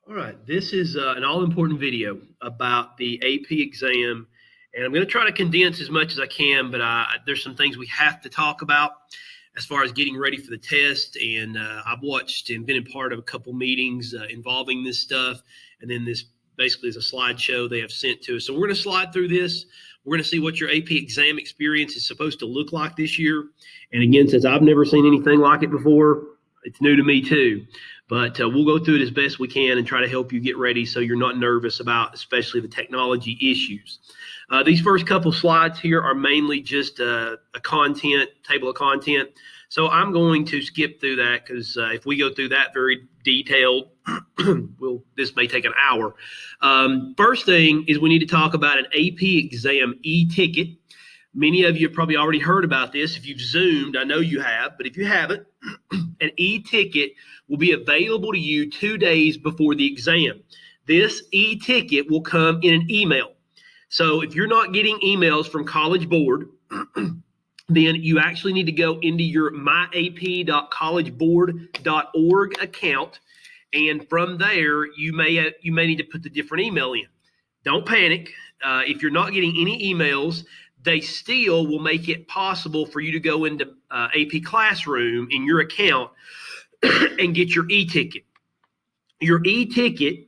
All right, this is an all-important video about the AP exam, and I'm going to try to condense as much as I can, but there's some things we have to talk about as far as getting ready for the test, and I've watched and been a part of a couple meetings involving this stuff, and then this basically is a slideshow they have sent to us. So we're going to slide through this. We're going to see what your AP exam experience is supposed to look like this year, and again, since I've never seen anything like it before, it's new to me too. But we'll go through it as best we can and try to help you get ready so you're not nervous about especially the technology issues. These first couple slides here are mainly just a table of content. So I'm going to skip through that because if we go through that very detailed, this may take an hour. First thing is we need to talk about an AP exam e-ticket. Many of you have probably already heard about this. If you've Zoomed, I know you have, but if you haven't, an e-ticket will be available to you 2 days before the exam. This e-ticket will come in an email. So if you're not getting emails from College Board, then you actually need to go into your myap.collegeboard.org account, and from there you may need to put the different email in. Don't panic. If you're not getting any emails, they still will make it possible for you to go into AP Classroom in your account and get your e-ticket. Your e-ticket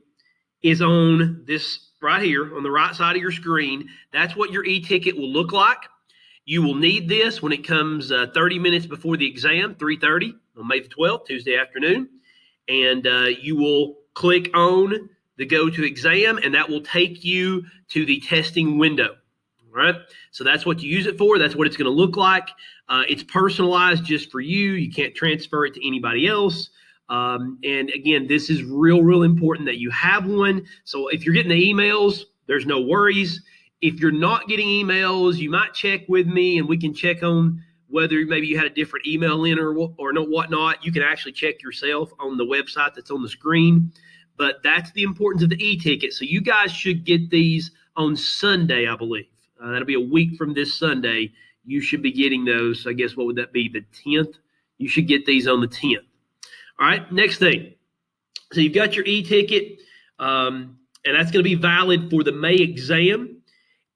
is on this right here on the right side of your screen. That's what your e-ticket will look like. You will need this when it comes 30 minutes before the exam, 3:30 on May the 12th, Tuesday afternoon. And you will click on the Go to Exam, and that will take you to the testing window. All right, so that's what you use it for. That's what it's going to look like. It's personalized just for you. You can't transfer it to anybody else. And again, this is real important that you have one. So if you're getting the emails, there's no worries. If you're not getting emails, you might check with me and we can check on whether maybe you had a different email in or whatnot. You can actually check yourself on the website that's on the screen. But that's the importance of the e-ticket. So you guys should get these on Sunday, I believe. That'll be a week from this Sunday. You should be getting those. I guess what would that be? The 10th? You should get these on the 10th. All right, next thing. So you've got your e-ticket, and that's going to be valid for the May exam.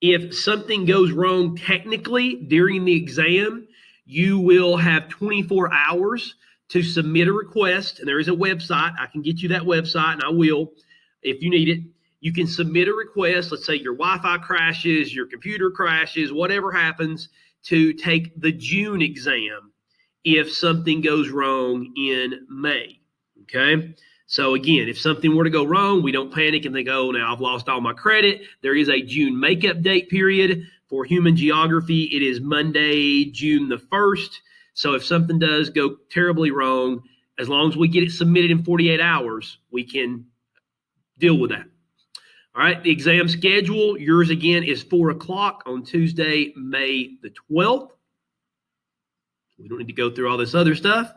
If something goes wrong technically during the exam, you will have 24 hours to submit a request, and there is a website. I can get you that website, and I will if you need it. You can submit a request. Let's say your Wi-Fi crashes, your computer crashes, whatever happens, to take the June exam if something goes wrong in May, okay? So again, if something were to go wrong, we don't panic and think, oh, now I've lost all my credit. There is a June makeup date period. For human geography, it is Monday, June the 1st. So if something does go terribly wrong, as long as we get it submitted in 48 hours, we can deal with that. All right, the exam schedule, yours again is 4 o'clock on Tuesday, May the 12th. We don't need to go through all this other stuff.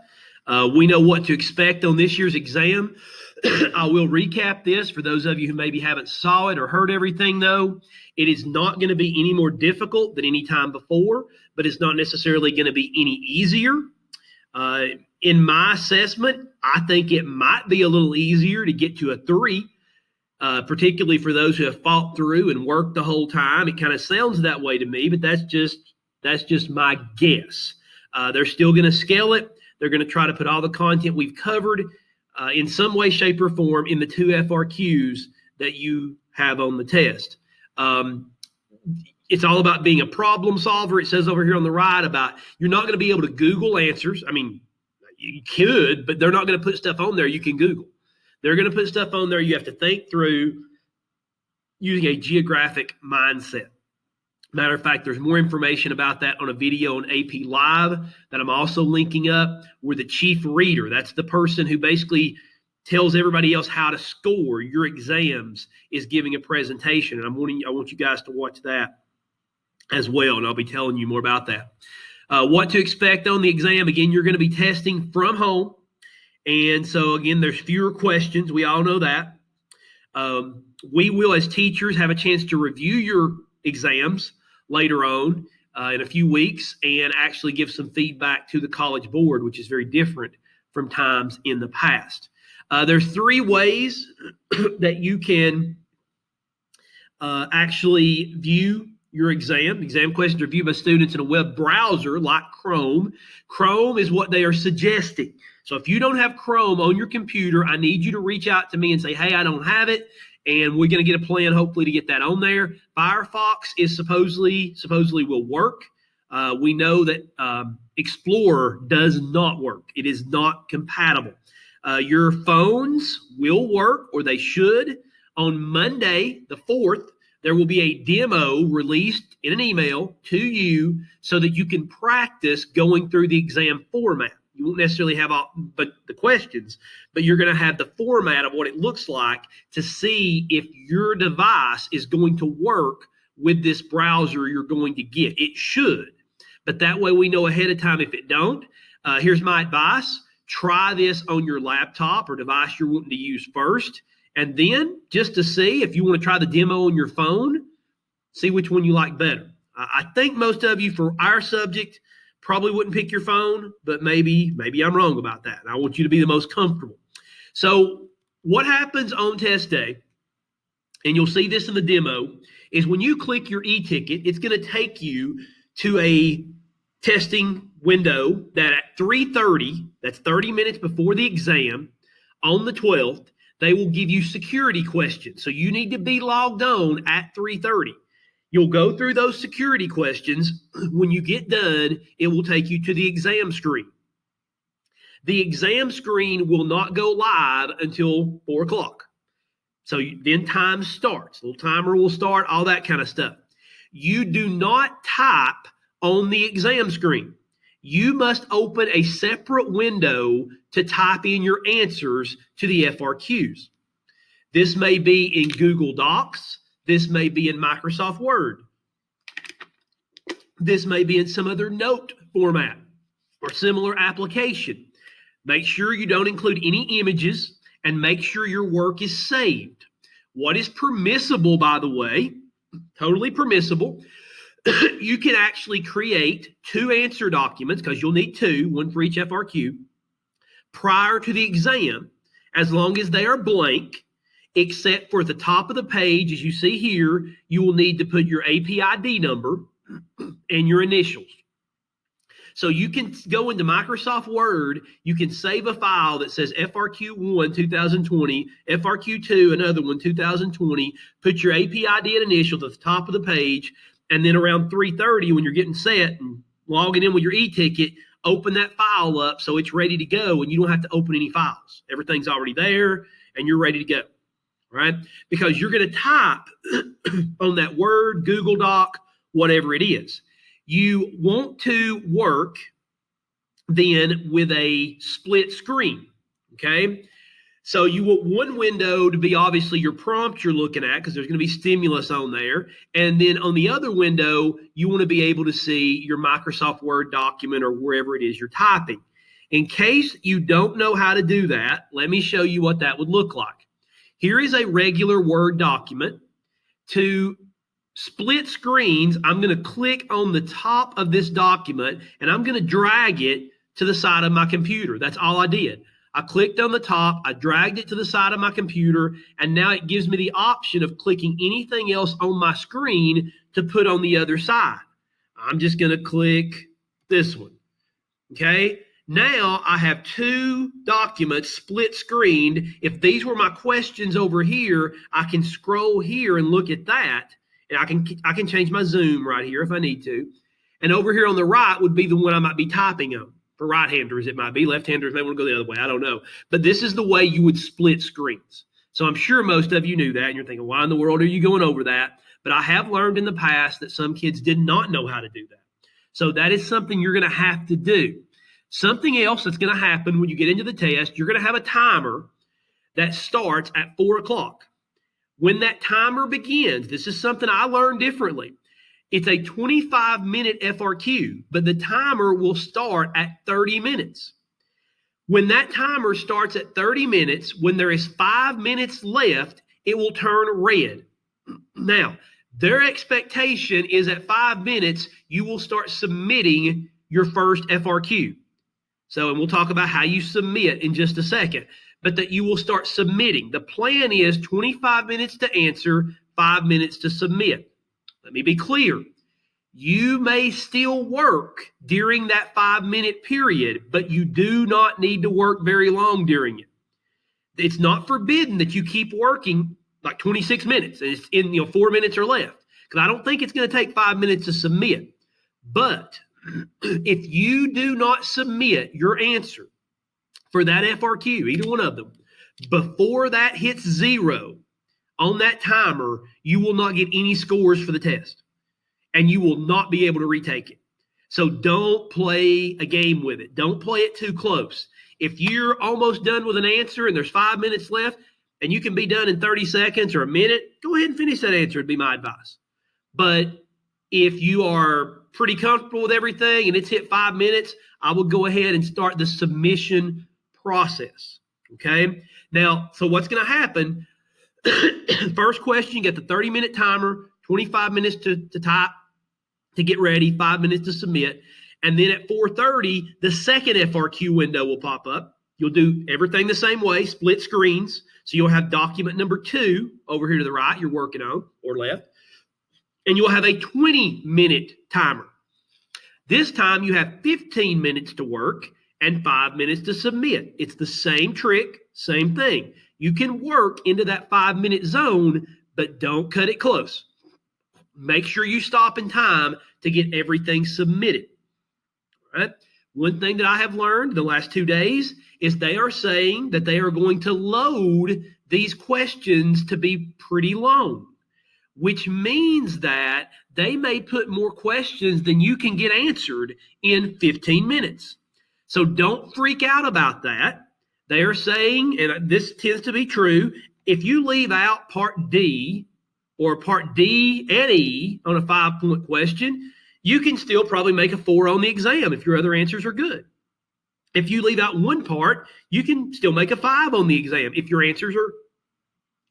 We know what to expect on this year's exam. I will recap this for those of you who maybe haven't saw it or heard everything, though. It is not going to be any more difficult than any time before, but it's not necessarily going to be any easier. In my assessment, I think it might be a little easier to get to a 3. Particularly for those who have fought through and worked the whole time. It kind of sounds that way to me, but that's just my guess. They're still going to scale it. They're going to try to put all the content we've covered in some way, shape, or form in the 2 FRQs that you have on the test. It's all about being a problem solver. It says over here on the right about you're not going to be able to Google answers. I mean, you could, but they're not going to put stuff on there you can Google. They're going to put stuff on there you have to think through using a geographic mindset. Matter of fact, there's more information about that on a video on AP Live that I'm also linking up, where the chief reader, that's the person who basically tells everybody else how to score your exams, is giving a presentation. And I want you guys to watch that as well, and I'll be telling you more about that. What to expect on the exam. Again, you're going to be testing from home. And so, again, there's fewer questions. We all know that. We will, as teachers, have a chance to review your exams later on in a few weeks and actually give some feedback to the College Board, which is very different from times in the past. There's 3 ways that you can actually view your exam questions are viewed by students in a web browser like Chrome. Chrome is what they are suggesting. So if you don't have Chrome on your computer, I need you to reach out to me and say, hey, I don't have it. And we're going to get a plan, hopefully, to get that on there. Firefox is supposedly will work. We know that Explorer does not work. It is not compatible. Your phones will work, or they should. On Monday, the 4th, there will be a demo released in an email to you so that you can practice going through the exam format. You won't necessarily have all but the questions, but you're going to have the format of what it looks like to see if your device is going to work with this browser you're going to get. It should, but that way we know ahead of time if it don't. Here's my advice. Try this on your laptop or device you're wanting to use first. And then just to see if you want to try the demo on your phone, see which one you like better. I think most of you for our subject probably wouldn't pick your phone, but maybe I'm wrong about that. And I want you to be the most comfortable. So what happens on test day, and you'll see this in the demo, is when you click your e-ticket, it's going to take you to a testing window that at 3:30, that's 30 minutes before the exam, on the 12th, they will give you security questions. So you need to be logged on at 3:30. You'll go through those security questions. When you get done, it will take you to the exam screen. The exam screen will not go live until 4 o'clock. So then time starts. A little timer will start, all that kind of stuff. You do not type on the exam screen. You must open a separate window to type in your answers to the FRQs. This may be in Google Docs. This may be in Microsoft Word. This may be in some other note format or similar application. Make sure you don't include any images and make sure your work is saved. What is permissible, by the way, totally permissible, you can actually create 2 answer documents, because you'll need 2, one for each FRQ, prior to the exam, as long as they are blank, except for at the top of the page, as you see here, you will need to put your APID number and your initials. So you can go into Microsoft Word, you can save a file that says FRQ1 2020, FRQ2, another one 2020, put your APID and initials at the top of the page, and then around 3:30 when you're getting set and logging in with your e-ticket, open that file up so it's ready to go and you don't have to open any files. Everything's already there and you're ready to go, right? Because you're going to type on that Word, Google Doc, whatever it is. You want to work then with a split screen, okay? So you want one window to be obviously your prompt you're looking at, because there's going to be stimulus on there. And then on the other window, you want to be able to see your Microsoft Word document or wherever it is you're typing. In case you don't know how to do that, let me show you what that would look like. Here is a regular Word document. To split screens, I'm going to click on the top of this document and I'm going to drag it to the side of my computer. That's all I did. I clicked on the top, I dragged it to the side of my computer, and now it gives me the option of clicking anything else on my screen to put on the other side. I'm just going to click this one. Okay. Now I have 2 documents split screened. If these were my questions over here, I can scroll here and look at that. And I can change my zoom right here if I need to. And over here on the right would be the one I might be typing on. For right-handers, it might be. Left-handers may want to go the other way. I don't know. But this is the way you would split screens. So I'm sure most of you knew that. And you're thinking, why in the world are you going over that? But I have learned in the past that some kids did not know how to do that. So that is something you're going to have to do. Something else that's going to happen when you get into the test, you're going to have a timer that starts at 4 o'clock. When that timer begins, this is something I learned differently. It's a 25-minute FRQ, but the timer will start at 30 minutes. When that timer starts at 30 minutes, when there is 5 minutes left, it will turn red. Now, their expectation is at 5 minutes, you will start submitting your first FRQ. So, and we'll talk about how you submit in just a second. but that you will start submitting. The plan is 25 minutes to answer, 5 minutes to submit. Let me be clear. You may still work during that 5-minute period, but you do not need to work very long during it. It's not forbidden that you keep working like 26 minutes and it's in 4 minutes or left, because I don't think it's going to take 5 minutes to submit. But if you do not submit your answer for that FRQ, either one of them, before that hits 0 on that timer, you will not get any scores for the test and you will not be able to retake it. So don't play a game with it. Don't play it too close. If you're almost done with an answer and there's 5 minutes left and you can be done in 30 seconds or a minute, go ahead and finish that answer would be my advice. But if you are pretty comfortable with everything and it's hit 5 minutes, I will go ahead and start the submission process. Okay. Now, so what's going to happen? First question, you get the 30-minute timer, 25 minutes to type, to get ready, 5 minutes to submit. And then at 4:30, the second FRQ window will pop up. You'll do everything the same way, split screens. So you'll have document number 2 over here to the right you're working on, or left. And you'll have a 20-minute timer. This time you have 15 minutes to work and 5 minutes to submit. It's the same trick, same thing. You can work into that 5-minute zone, but don't cut it close. Make sure you stop in time to get everything submitted. All right? One thing that I have learned the last 2 days is they are saying that they are going to load these questions to be pretty long, which means that they may put more questions than you can get answered in 15 minutes. So don't freak out about that. They are saying, and this tends to be true, if you leave out part D or part D and E on a 5-point question, you can still probably make a 4 on the exam if your other answers are good. If you leave out one part, you can still make a 5 on the exam if your answers are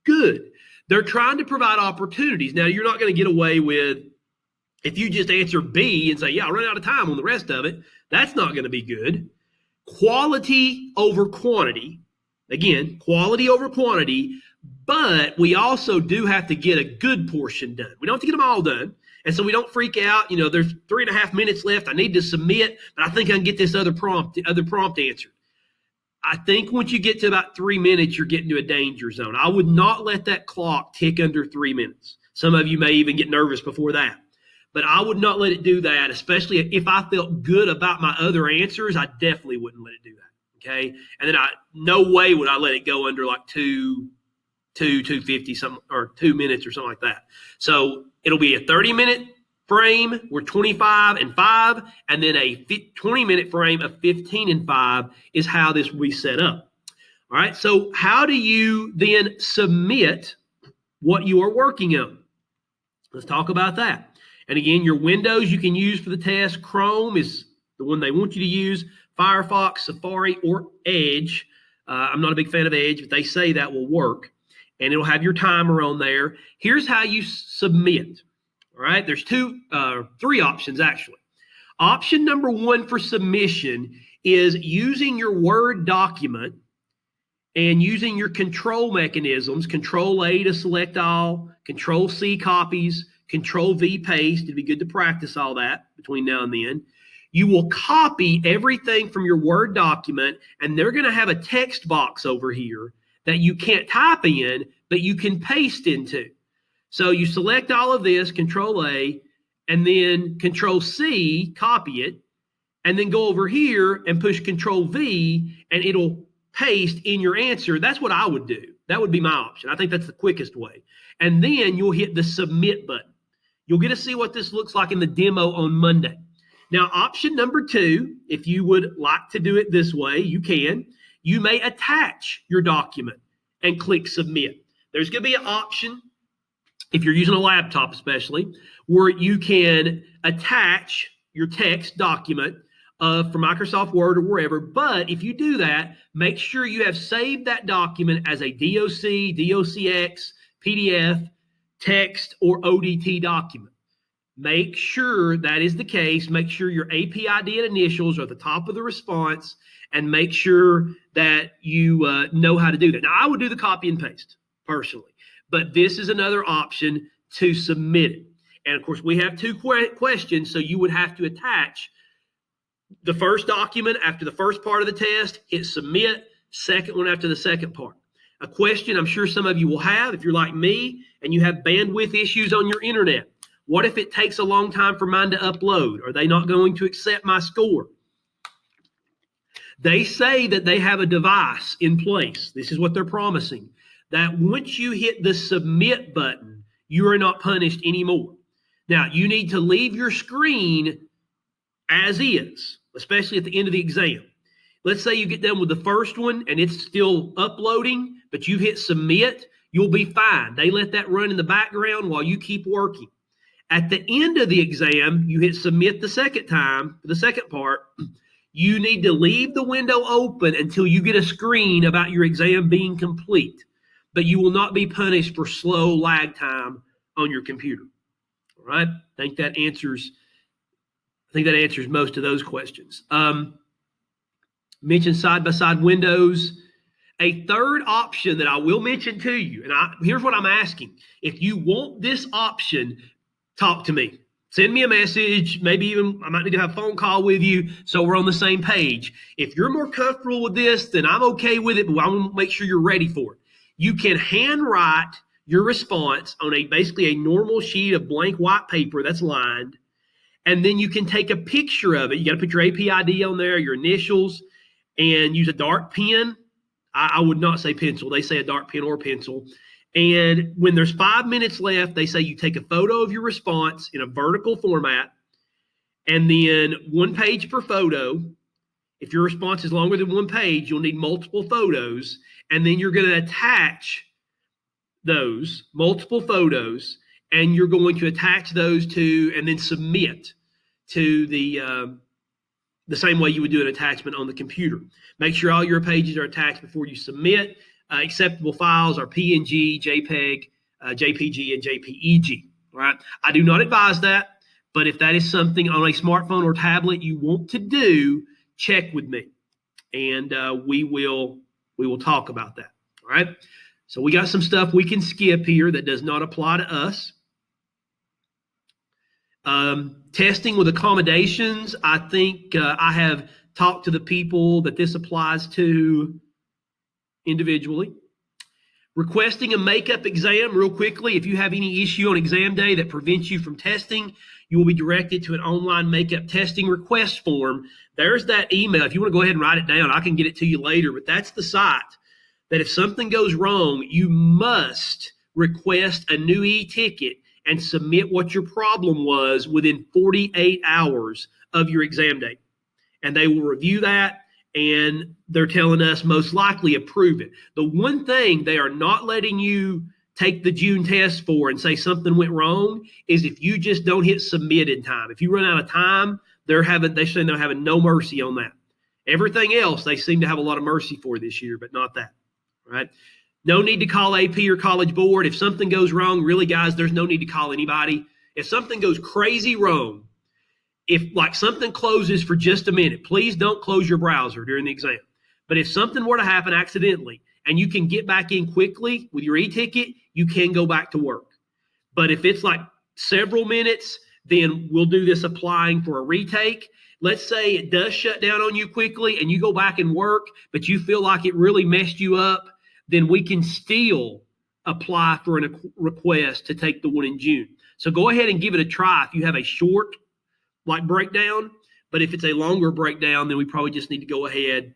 good. They're trying to provide opportunities. Now, you're not going to get away with, if you just answer B and say, yeah, I'll run out of time on the rest of it, that's not going to be good. Quality over quantity. Again, quality over quantity, but we also do have to get a good portion done. We don't have to get them all done. And so we don't freak out. There's 3.5 minutes left. I need to submit, but I think I can get this other prompt answered. I think once you get to about 3 minutes, you're getting to a danger zone. I would not let that clock tick under 3 minutes. Some of you may even get nervous before that. But I would not let it do that, especially if I felt good about my other answers. I definitely wouldn't let it do that, okay? And then no way would I let it go under like 250 something, or 2 minutes or something like that. So it'll be a 30-minute frame where 25 and 5, and then a 20-minute frame of 15 and 5 is how this will be set up. All right, so how do you then submit what you are working on? Let's talk about that. And again, your windows you can use for the test. Chrome is the one they want you to use. Firefox, Safari, or Edge. I'm not a big fan of Edge, but they say that will work. And it'll have your timer on there. Here's how you submit. All right, there's 3 options actually. Option number 1 for submission is using your Word document and using your control mechanisms, Control A to select all, Control C copies, Control V paste. It'd be good to practice all that between now and then. You will copy everything from your Word document, and they're going to have a text box over here that you can't type in, but you can paste into. So you select all of this, Control A, and then Control C, copy it, and then go over here and push Control V, and it'll paste in your answer. That's what I would do. That would be my option. I think that's the quickest way. And then you'll hit the submit button. You'll get to see what this looks like in the demo on Monday. Now, option number 2, if you would like to do it this way, you can. You may attach your document and click submit. There's going to be an option, if you're using a laptop especially, where you can attach your text document for Microsoft Word or wherever. But if you do that, make sure you have saved that document as a DOC, DOCX, PDF, text, or ODT document. Make sure that is the case. Make sure your AP ID and initials are at the top of the response, and make sure that you know how to do that. Now, I would do the copy and paste personally, but this is another option to submit it. And of course, we have two questions, so you would have to attach the first document after the first part of the test, hit submit, second one after the second part. A question I'm sure some of you will have if you're like me and you have bandwidth issues on your internet. What if it takes a long time for mine to upload? Are they not going to accept my score? They say that they have a device in place. This is what they're promising, that once you hit the submit button, you are not punished anymore. Now, you need to leave your screen as is, especially at the end of the exam. Let's say you get done with the first one and it's still uploading, but you've hit submit, you'll be fine. They let that run in the background while you keep working. At the end of the exam, you hit submit the second time, the second part. You need to leave the window open until you get a screen about your exam being complete, but you will not be punished for slow lag time on your computer. All right? I think that answers most of those questions. Mention side-by-side windows. A third option that I will mention to you, and here's what I'm asking. If you want this option, talk to me. Send me a message. Maybe even I might need to have a phone call with you so we're on the same page. If you're more comfortable with this, then I'm okay with it, but I want to make sure you're ready for it. You can handwrite your response on basically a normal sheet of blank white paper that's lined, and then you can take a picture of it. You got to put your AP ID on there, your initials, and use a dark pen. I would not say pencil. They say a dark pen or pencil. And when there's 5 minutes left, they say you take a photo of your response in a vertical format, and then 1 page per photo. If your response is longer than 1 page, you'll need multiple photos, and then you're going to attach those multiple photos, and you're going to attach those to and then submit to the same way you would do an attachment on the computer. Make sure all your pages are attached before you submit. Acceptable files are PNG, JPEG, JPG, and JPEG. All right. I do not advise that, but if that is something on a smartphone or tablet you want to do, check with me, and we will talk about that. All right. So we got some stuff we can skip here that does not apply to us. Testing with accommodations. I think I have talked to the people that this applies to individually. Requesting a makeup exam real quickly. If you have any issue on exam day that prevents you from testing, you will be directed to an online makeup testing request form. There's that email. If you want to go ahead and write it down, I can get it to you later, but that's the site that if something goes wrong, you must request a new e-ticket and submit what your problem was within 48 hours of your exam date. And they will review that, and they're telling us most likely approve it. The one thing they are not letting you take the June test for and say something went wrong is if you just don't hit submit in time. If you run out of time, they're having no mercy on that. Everything else they seem to have a lot of mercy for this year, but not that. Right? No need to call AP or College Board. If something goes wrong, really, guys, there's no need to call anybody. If something goes crazy wrong, if like something closes for just a minute, please don't close your browser during the exam. But if something were to happen accidentally and you can get back in quickly with your e-ticket, you can go back to work. But if it's like several minutes, then we'll do this applying for a retake. Let's say it does shut down on you quickly and you go back and work, but you feel like it really messed you up, then we can still apply for a request to take the one in June. So go ahead and give it a try if you have a short like breakdown, but if it's a longer breakdown, then we probably just need to go ahead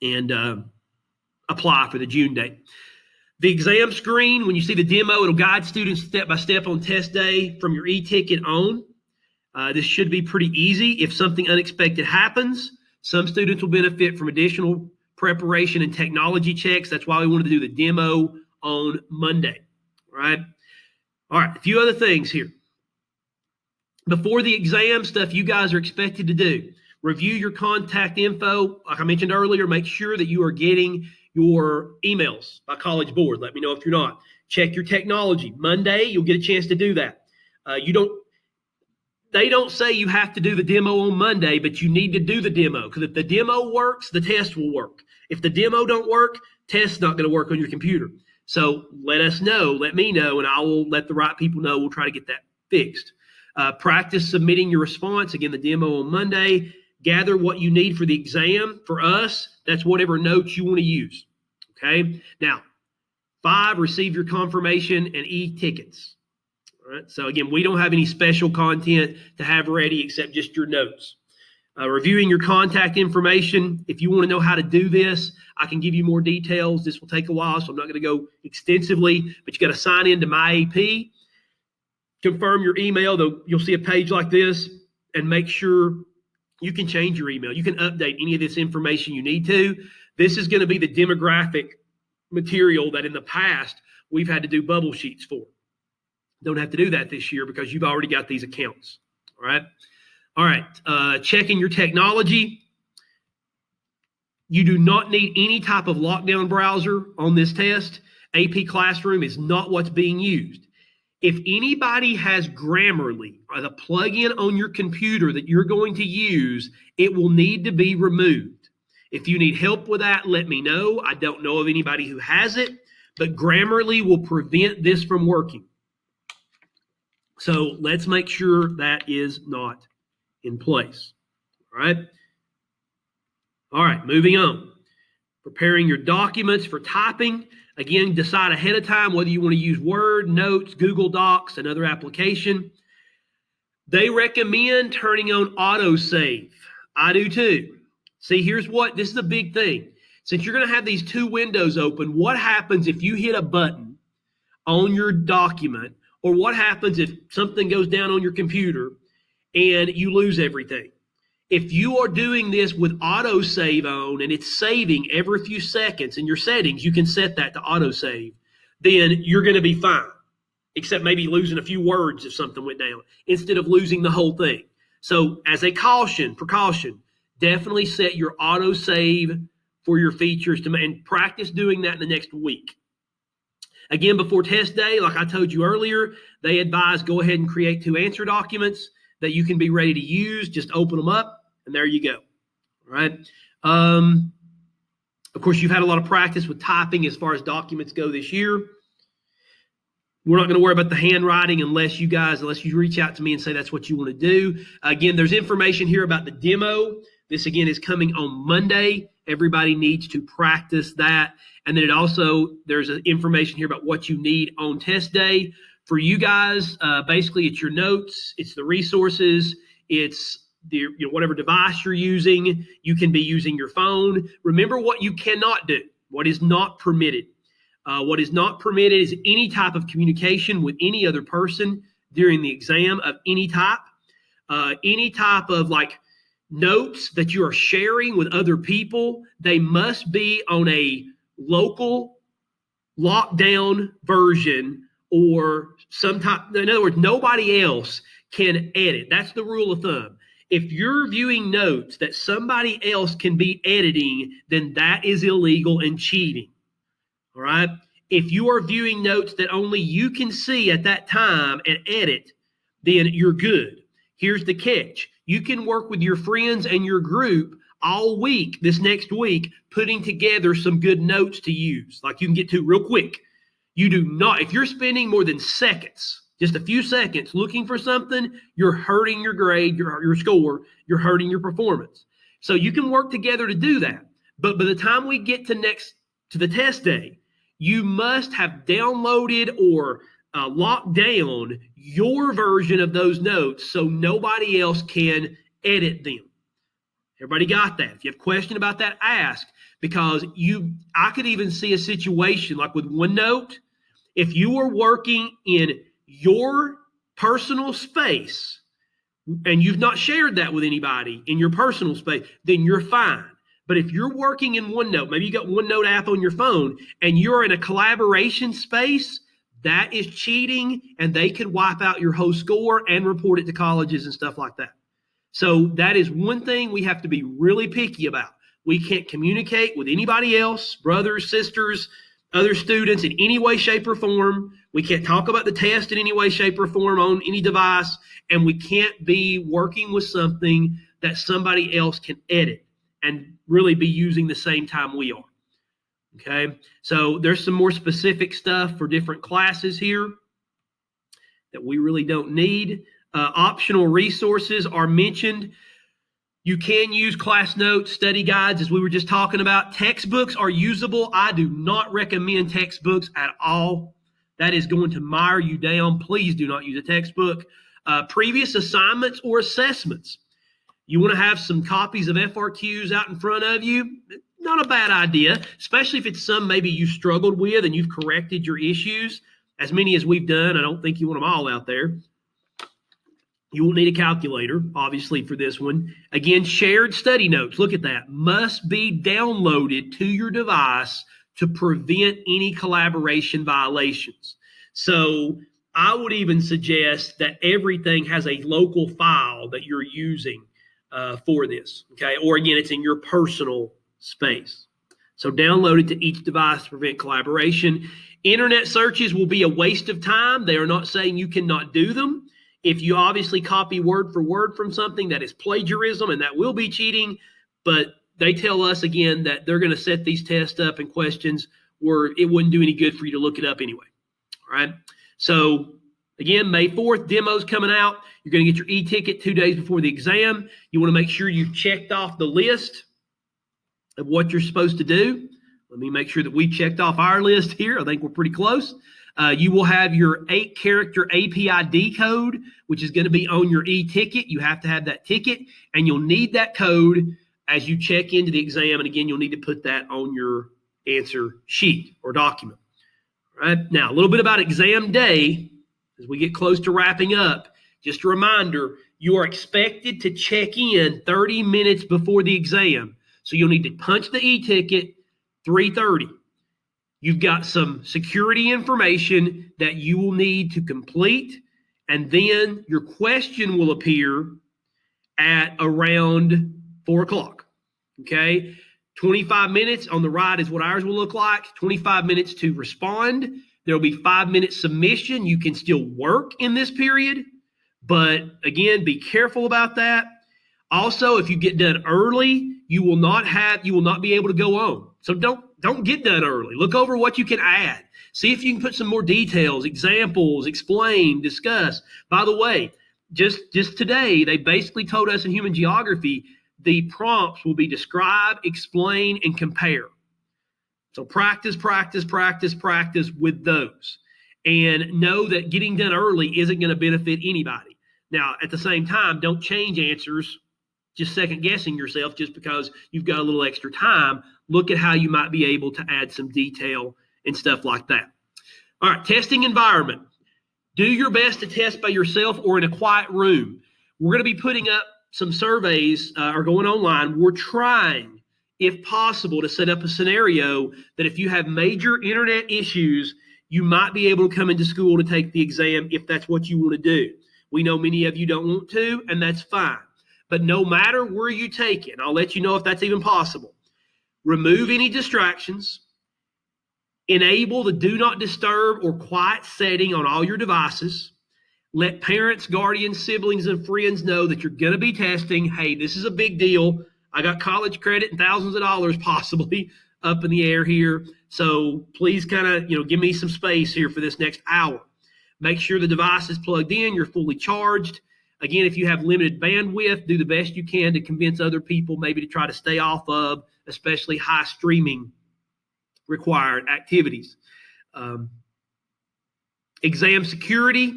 and apply for the June date. The exam screen, when you see the demo, it'll guide students step by step on test day from your e-ticket on. This should be pretty easy. If something unexpected happens, some students will benefit from additional preparation and technology checks. That's why we wanted to do the demo on Monday. All right. A few other things here. Before the exam, stuff you guys are expected to do. Review your contact info. Like I mentioned earlier, make sure that you are getting your emails by College Board. Let me know if you're not. Check your technology. Monday, you'll get a chance to do that. They don't say you have to do the demo on Monday, but you need to do the demo, because if the demo works, the test will work. If the demo don't work, test's not going to work on your computer. So let us know, let me know, and I will let the right people know. We'll try to get that fixed. Practice submitting your response. Again, the demo on Monday. Gather what you need for the exam. For us, that's whatever notes you want to use. Okay. Now, 5, receive your confirmation and e-tickets. All right. So again, we don't have any special content to have ready except just your notes. Reviewing your contact information. If you want to know how to do this, I can give you more details. This will take a while, so I'm not going to go extensively, but you got to sign into MyAP, confirm your email. Though you'll see a page like this, and make sure you can change your email. You can update any of this information you need to. This is going to be the demographic material that in the past we've had to do bubble sheets for. Don't have to do that this year because you've already got these accounts. All right. All right. Checking your technology. You do not need any type of lockdown browser on this test. AP Classroom is not what's being used. If anybody has Grammarly or the plugin on your computer that you're going to use, it will need to be removed. If you need help with that, let me know. I don't know of anybody who has it, but Grammarly will prevent this from working. So let's make sure that is not in place. All right. All right, moving on. Preparing your documents for typing. Again, decide ahead of time whether you want to use Word, Notes, Google Docs, another application. They recommend turning on autosave. I do too. See, this is a big thing. Since you're going to have these 2 windows open, what happens if you hit a button on your document, or what happens if something goes down on your computer and you lose everything? If you are doing this with autosave on and it's saving every few seconds in your settings, you can set that to autosave, then you're going to be fine, except maybe losing a few words if something went down instead of losing the whole thing. So as a precaution, definitely set your autosave for your features and practice doing that in the next week. Again, before test day, like I told you earlier, they advise go ahead and create 2 answer documents that you can be ready to use. Just open them up, and there you go. All right. Of course, you've had a lot of practice with typing as far as documents go this year. We're not going to worry about the handwriting unless you reach out to me and say that's what you want to do. Again, there's information here about the demo. This, again, is coming on Monday. Everybody needs to practice that. And then there's information here about what you need on test day. For you guys, basically, it's your notes, it's the resources, it's whatever device you're using. You can be using your phone. Remember what you cannot do, what is not permitted. What is not permitted is any type of communication with any other person during the exam of any type. Any type of notes that you are sharing with other people, they must be on a local lockdown version or some type. In other words, nobody else can edit. That's the rule of thumb. If you're viewing notes that somebody else can be editing, then that is illegal and cheating. All right. If you are viewing notes that only you can see at that time and edit, then you're good. Here's the catch. You can work with your friends and your group all week, this next week, putting together some good notes to use, like you can get to real quick. You do not, if you're spending more than seconds, just a few seconds looking for something, you're hurting your grade, your score, you're hurting your performance. So you can work together to do that. But by the time we get to the test day, you must have downloaded or locked down your version of those notes so nobody else can edit them. Everybody got that? If you have a question about that, ask, because I could even see a situation like with OneNote. If you are working in your personal space and you've not shared that with anybody in your personal space, then you're fine. But if you're working in OneNote, maybe you got OneNote app on your phone and you're in a collaboration space, that is cheating, and they could wipe out your whole score and report it to colleges and stuff like that. So that is one thing we have to be really picky about. We can't communicate with anybody else, brothers, sisters, other students in any way, shape, or form We can't talk about the test in any way, shape, or form on any device, and we can't be working with something that somebody else can edit and really be using the same time we are. Okay, so there's some more specific stuff for different classes here that we really don't need. Optional resources are mentioned. You can use class notes, study guides, as we were just talking about. Textbooks are usable. I do not recommend textbooks at all. That is going to mire you down. Please do not use a textbook. Previous assignments or assessments. You want to have some copies of FRQs out in front of you. Not a bad idea, especially if it's some maybe you struggled with and you've corrected your issues. As many as we've done, I don't think you want them all out there. You won't need a calculator, obviously, for this one. Again, shared study notes, look at that, must be downloaded to your device to prevent any collaboration violations. So I would even suggest that everything has a local file that you're using for this, okay? Or again, it's in your personal space. So download it to each device to prevent collaboration. Internet searches will be a waste of time. They are not saying you cannot do them. If you obviously copy word for word from something, that is plagiarism, and that will be cheating. But they tell us, again, that they're going to set these tests up and questions where it wouldn't do any good for you to look it up anyway. All right. So, again, May 4th, demo's coming out. You're going to get your e-ticket 2 days before the exam. You want to make sure you've checked off the list of what you're supposed to do. Let me make sure that we checked off our list here. I think we're pretty close. You will have your 8-character API code, which is going to be on your e-ticket. You have to have that ticket, and you'll need that code as you check into the exam. And again, you'll need to put that on your answer sheet or document. All right. Now, a little bit about exam day as we get close to wrapping up. Just a reminder, you are expected to check in 30 minutes before the exam. So you'll need to punch the e-ticket 3:30. You've got some security information that you will need to complete, and then your question will appear at around 4 o'clock. Okay, 25 minutes on the right is what ours will look like. 25 minutes to respond. There will be 5-minute submission. You can still work in this period, but again, be careful about that. Also, if you get done early, you will not be able to go on. So don't get done early. Look over what you can add. See if you can put some more details, examples, explain, discuss. By the way, just today, they basically told us in human geography, the prompts will be describe, explain, and compare. So practice with those. And know that getting done early isn't going to benefit anybody. Now, at the same time, don't change answers, just second guessing yourself just because you've got a little extra time. Look at how you might be able to add some detail and stuff like that. All right, testing environment. Do your best to test by yourself or in a quiet room. We're going to be putting up some surveys or going online. We're trying, if possible, to set up a scenario that if you have major internet issues, you might be able to come into school to take the exam if that's what you want to do. We know many of you don't want to, and that's fine. But no matter where you take it, I'll let you know if that's even possible. Remove any distractions. Enable the do not disturb or quiet setting on all your devices. Let parents, guardians, siblings, and friends know that you're going to be testing. Hey, this is a big deal. I got college credit and thousands of dollars possibly up in the air here. So please kind of, give me some space here for this next hour. Make sure the device is plugged in. You're fully charged. Again, if you have limited bandwidth, do the best you can to convince other people maybe to try to stay off of, especially high streaming required activities. Exam security.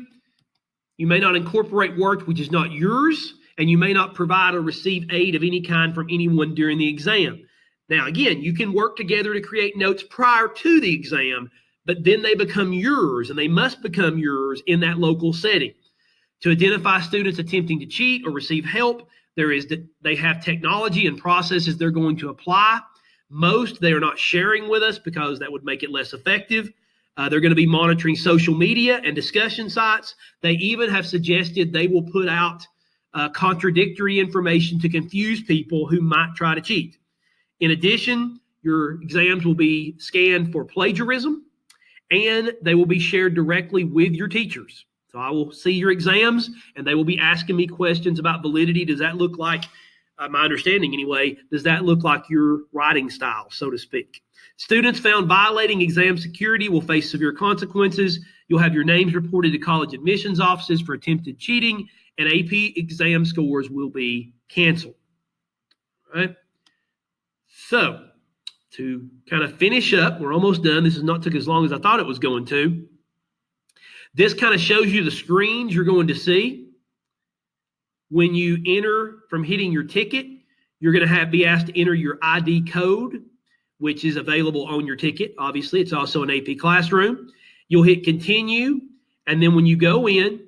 You may not incorporate work which is not yours, and you may not provide or receive aid of any kind from anyone during the exam. Now, again, you can work together to create notes prior to the exam, but then they become yours, and they must become yours in that local setting. To identify students attempting to cheat or receive help, they have technology and processes they're going to apply. Most they are not sharing with us because that would make it less effective. They're going to be monitoring social media and discussion sites. They even have suggested they will put out contradictory information to confuse people who might try to cheat. In addition, your exams will be scanned for plagiarism, and they will be shared directly with your teachers. So I will see your exams, and they will be asking me questions about validity. Does that look like, my understanding anyway, does that look like your writing style, so to speak? Students found violating exam security will face severe consequences. You'll have your names reported to college admissions offices for attempted cheating, and AP exam scores will be canceled. All right. So to kind of finish up, we're almost done. This has not took as long as I thought it was going to. This kind of shows you the screens you're going to see. When you enter from hitting your ticket, you're going to be asked to enter your ID code, which is available on your ticket. Obviously, it's also an AP Classroom. You'll hit continue, and then when you go in,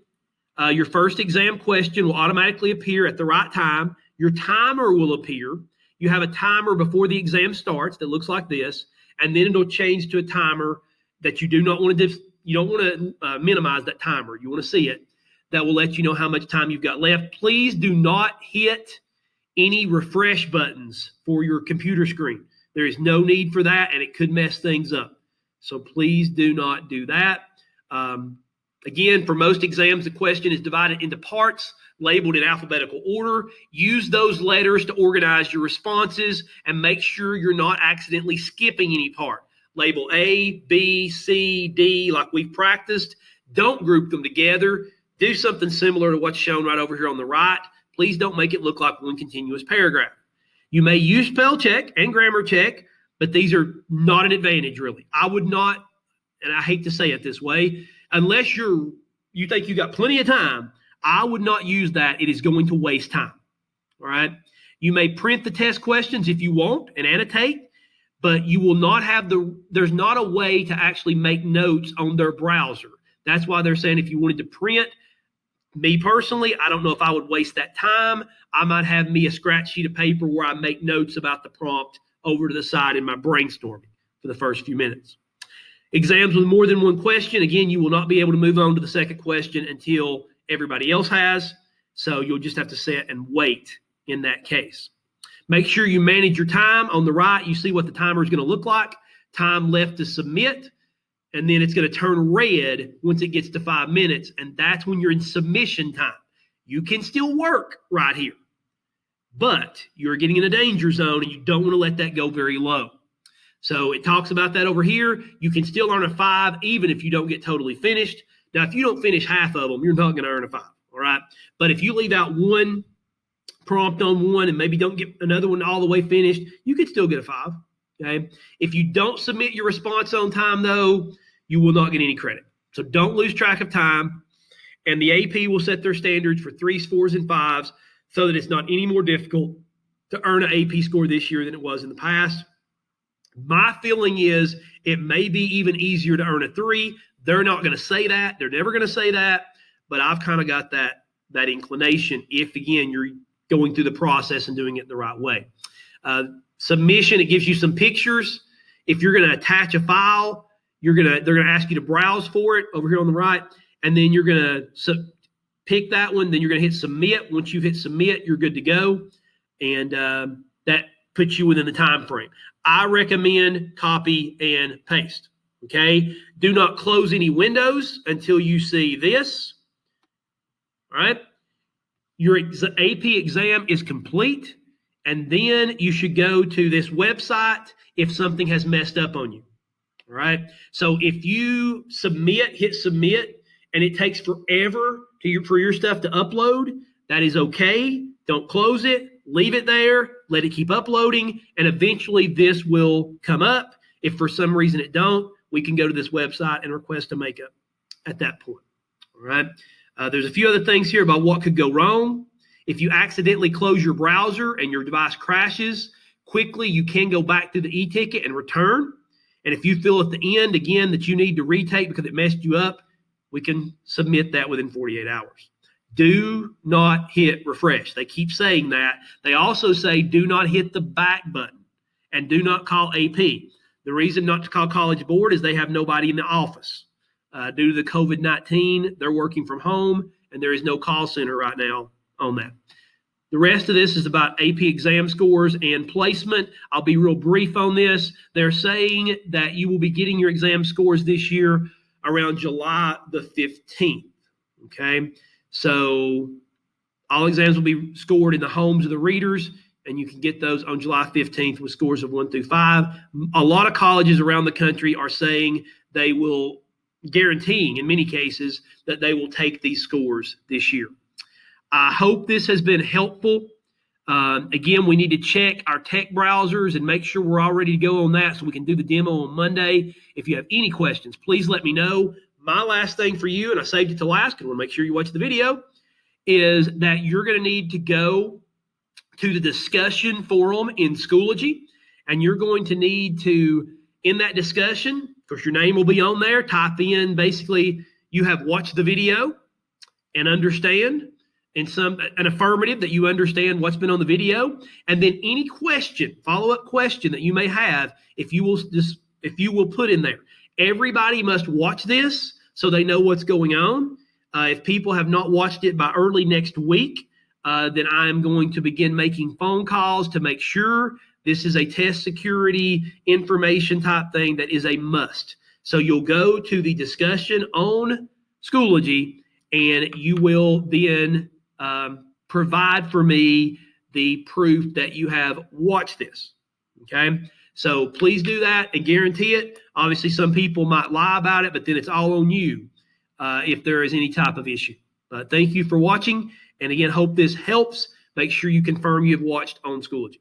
your first exam question will automatically appear at the right time. Your timer will appear. You have a timer before the exam starts that looks like this, and then it'll change to a timer that you do not want to you don't want to minimize that timer. You want to see it. That will let you know how much time you've got left. Please do not hit any refresh buttons for your computer screen. There is no need for that, and it could mess things up. So please do not do that. Again, for most exams, the question is divided into parts labeled in alphabetical order. Use those letters to organize your responses and make sure you're not accidentally skipping any part. Label A, B, C, D like we've practiced. Don't group them together. Do something similar to what's shown right over here on the right. Please don't make it look like one continuous paragraph. You may use spell check and grammar check, but these are not an advantage, really. I would not, and I hate to say it this way, unless you think you got plenty of time, I would not use that. It is going to waste time. All right. You may print the test questions if you want and annotate, but you will not have there's not a way to actually make notes on their browser. That's why they're saying if you wanted to print, me personally, I don't know if I would waste that time. I might have me a scratch sheet of paper where I make notes about the prompt over to the side in my brainstorming for the first few minutes. Exams with more than one question, again, you will not be able to move on to the second question until everybody else has. So you'll just have to sit and wait in that case. Make sure you manage your time. On the right, you see what the timer is going to look like. Time left to submit. And then it's going to turn red once it gets to 5 minutes. And that's when you're in submission time. You can still work right here, but you're getting in a danger zone and you don't want to let that go very low. So it talks about that over here. You can still earn a 5 even if you don't get totally finished. Now, if you don't finish half of them, you're not going to earn a 5, all right? But if you leave out one prompt on one and maybe don't get another one all the way finished, you could still get a 5, okay? If you don't submit your response on time, though, you will not get any credit. So don't lose track of time. And the AP will set their standards for 3s, 4s, and 5s so that it's not any more difficult to earn an AP score this year than it was in the past. My feeling is it may be even easier to earn a 3. They're not going to say that. They're never going to say that. But I've kind of got that inclination if, again, you're going through the process and doing it the right way. Submission, it gives you some pictures. If you're going to attach a file, they're going to ask you to browse for it over here on the right. And then you're going to pick that one. Then you're going to hit submit. Once you've hit submit, you're good to go. And that puts you within the time frame. I recommend copy and paste. Okay. Do not close any windows until you see this. All right. Your AP exam is complete. And then you should go to this website if something has messed up on you. All right. So if you hit submit, and it takes forever for your stuff to upload, that is okay. Don't close it. Leave it there. Let it keep uploading. And eventually this will come up. If for some reason it don't, we can go to this website and request a makeup at that point. All right. There's a few other things here about what could go wrong. If you accidentally close your browser and your device crashes quickly, you can go back to the e-ticket and return. And if you feel at the end, again, that you need to retake because it messed you up, we can submit that within 48 hours. Do not hit refresh. They keep saying that. They also say do not hit the back button and do not call AP. The reason not to call College Board is they have nobody in the office. Due to the COVID-19, they're working from home, and there is no call center right now on that. The rest of this is about AP exam scores and placement. I'll be real brief on this. They're saying that you will be getting your exam scores this year around July the 15th. Okay, so all exams will be scored in the homes of the readers, and you can get those on July 15th with scores of 1 through 5. A lot of colleges around the country are saying they will, guaranteeing in many cases, that they will take these scores this year. I hope this has been helpful. Again, we need to check our tech browsers and make sure we're all ready to go on that so we can do the demo on Monday. If you have any questions, please let me know. My last thing for you, and I saved it to last because I want to make sure you watch the video, is that you're going to need to go to the discussion forum in Schoology, and you're going to need to, in that discussion, of course, your name will be on there. Type in basically you have watched the video and understand, and an affirmative that you understand what's been on the video, and then any question, follow-up question that you may have, if you will put in there. Everybody must watch this so they know what's going on. If people have not watched it by early next week, then I am going to begin making phone calls to make sure this is a test security information type thing that is a must. So you'll go to the discussion on Schoology, and you will then provide for me the proof that you have watched this. Okay, so please do that and guarantee it. Obviously, some people might lie about it, but then it's all on you if there is any type of issue. But thank you for watching, and again, hope this helps. Make sure you confirm you've watched on Schoology.